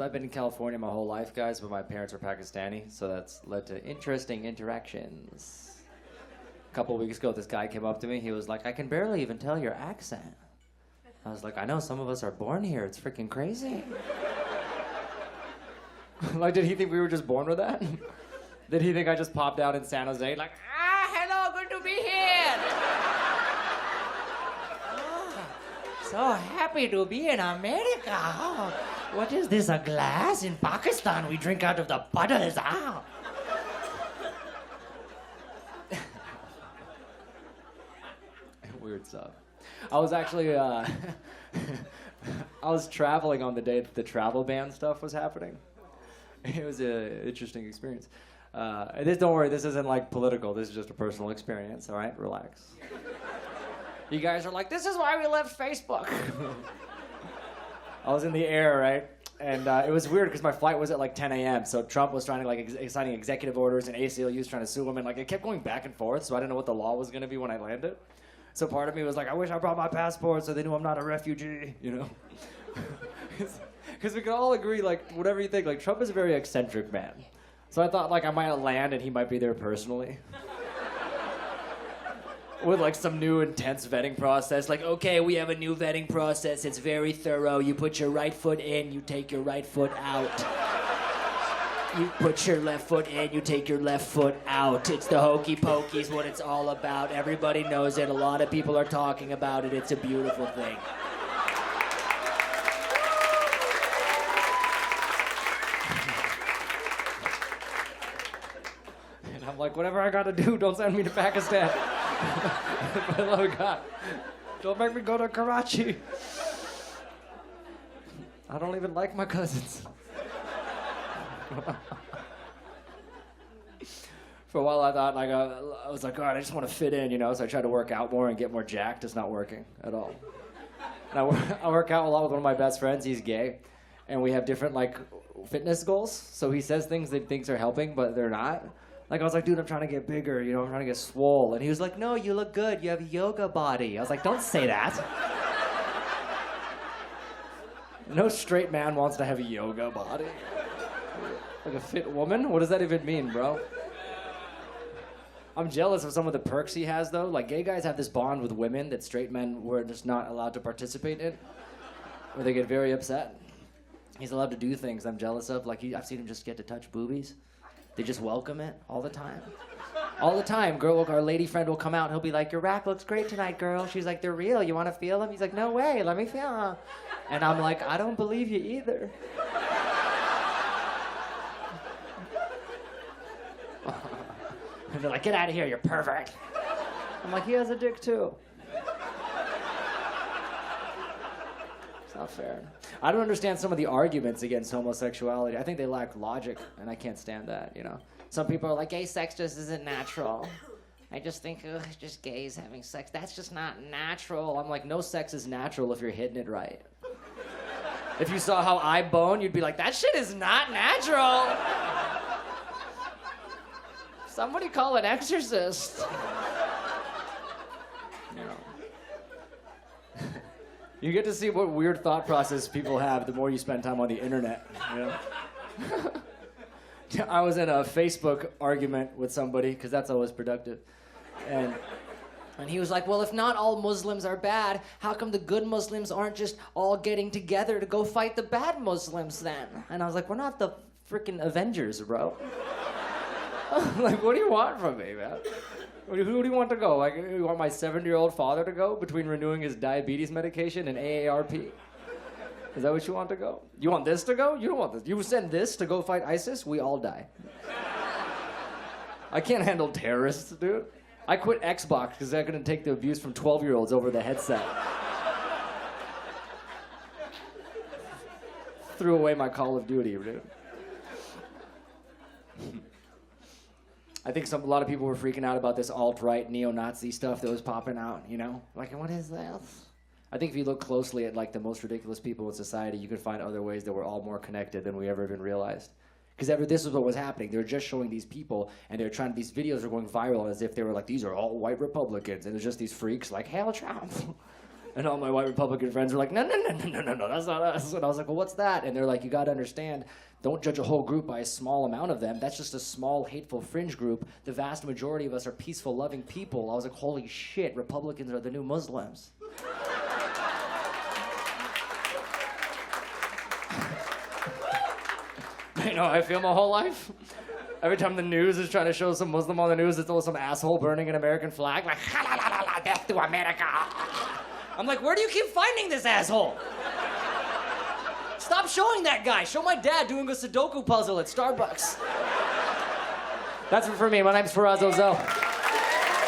I've been in California my whole life, guys, but my parents are Pakistani, so that's led to interesting interactions. A couple weeks ago, this guy came up to me. He was like, I can barely even tell your accent. I was like, I know, some of us are born here. It's freaking crazy. Like, did he think we were just born with that? Did he think I just popped out in San Jose? Like, hello, good to be here. So happy to be in America. Oh, what is this, a glass? In Pakistan, we drink out of the puddles. Weird stuff. I was actually, I was traveling on the day that the travel ban stuff was happening. It was an interesting experience. Don't worry, this isn't like political. This is just a personal experience, all right? Relax. You guys are like, this is why we left Facebook. I was in the air, right? And it was weird because my flight was at like 10 a.m. So Trump was trying to like signing executive orders, and ACLU was trying to sue him, and like it kept going back and forth. So I didn't know what the law was going to be when I landed. So part of me was like, I wish I brought my passport so they knew I'm not a refugee, you know? Because we could all agree, like, whatever you think, like, Trump is a very eccentric man. So I thought, like, I might land and he might be there personally. With, like, some new intense vetting process. Like, okay, we have a new vetting process. It's very thorough. You put your right foot in, you take your right foot out. You put your left foot in, you take your left foot out. It's the hokey pokey is what it's all about. Everybody knows it. A lot of people are talking about it. It's a beautiful thing. And I'm like, whatever I gotta do, don't send me to Pakistan. For the love of God. Don't make me go to Karachi. I don't even like my cousins. For a while I thought, like, I was like, all right, I just want to fit in, you know, so I tried to work out more and get more jacked. It's not working at all. And I work out a lot with one of my best friends. He's gay, and we have different, like, fitness goals. So he says things that he thinks are helping, but they're not. Like, I was like, dude, I'm trying to get bigger, you know, I'm trying to get swole. And he was like, no, you look good. You have a yoga body. I was like, don't say that. No straight man wants to have a yoga body. Like a fit woman? What does that even mean, bro? I'm jealous of some of the perks he has, though. Like, gay guys have this bond with women that straight men were just not allowed to participate in, where they get very upset. He's allowed to do things I'm jealous of. Like, I've seen him just get to touch boobies. They just welcome it all the time. All the time. Our lady friend will come out. He'll be like, your rack looks great tonight, girl. She's like, they're real. You want to feel them? He's like, no way. Let me feel them. And I'm like, I don't believe you either. And they're like, get out of here, you pervert. I'm like, he has a dick too. It's not fair. I don't understand some of the arguments against homosexuality. I think they lack logic, and I can't stand that, you know. Some people are like, gay sex just isn't natural. I just think, it's just gays having sex. That's just not natural. I'm like, no sex is natural if you're hitting it right. If you saw how I bone, you'd be like, that shit is not natural. Somebody call an exorcist. You know. You get to see what weird thought process people have the more you spend time on the internet, you know? I was in a Facebook argument with somebody, because that's always productive. And he was like, well, if not all Muslims are bad, how come the good Muslims aren't just all getting together to go fight the bad Muslims then? And I was like, we're not the freaking Avengers, bro. Like, what do you want from me, man? Who do you want to go? Like, you want my 70-year-old father to go between renewing his diabetes medication and AARP? Is that what you want to go? You want this to go? You don't want this. You send this to go fight ISIS? We all die. I can't handle terrorists, dude. I quit Xbox because I couldn't take the abuse from 12-year-olds over the headset. Threw away my Call of Duty, dude. I think a lot of people were freaking out about this alt-right neo-Nazi stuff that was popping out, you know? Like, what is this? I think if you look closely at, like, the most ridiculous people in society, you could find other ways that we're all more connected than we ever even realized. Because this is what was happening. They were just showing these people, and these videos were going viral as if they were like, these are all white Republicans, and it's just these freaks like, hail Trump. And all my white Republican friends were like, no, that's not us. And I was like, well, what's that? And they're like, you got to understand, don't judge a whole group by a small amount of them. That's just a small, hateful fringe group. The vast majority of us are peaceful, loving people. I was like, holy shit, Republicans are the new Muslims. You know how I feel my whole life? Every time the news is trying to show some Muslim on the news, it's always some asshole burning an American flag, like, ha la la la la, death to America. I'm like, where do you keep finding this asshole? Stop showing that guy. Show my dad doing a Sudoku puzzle at Starbucks. That's it for me. My name's Feraz Ozel.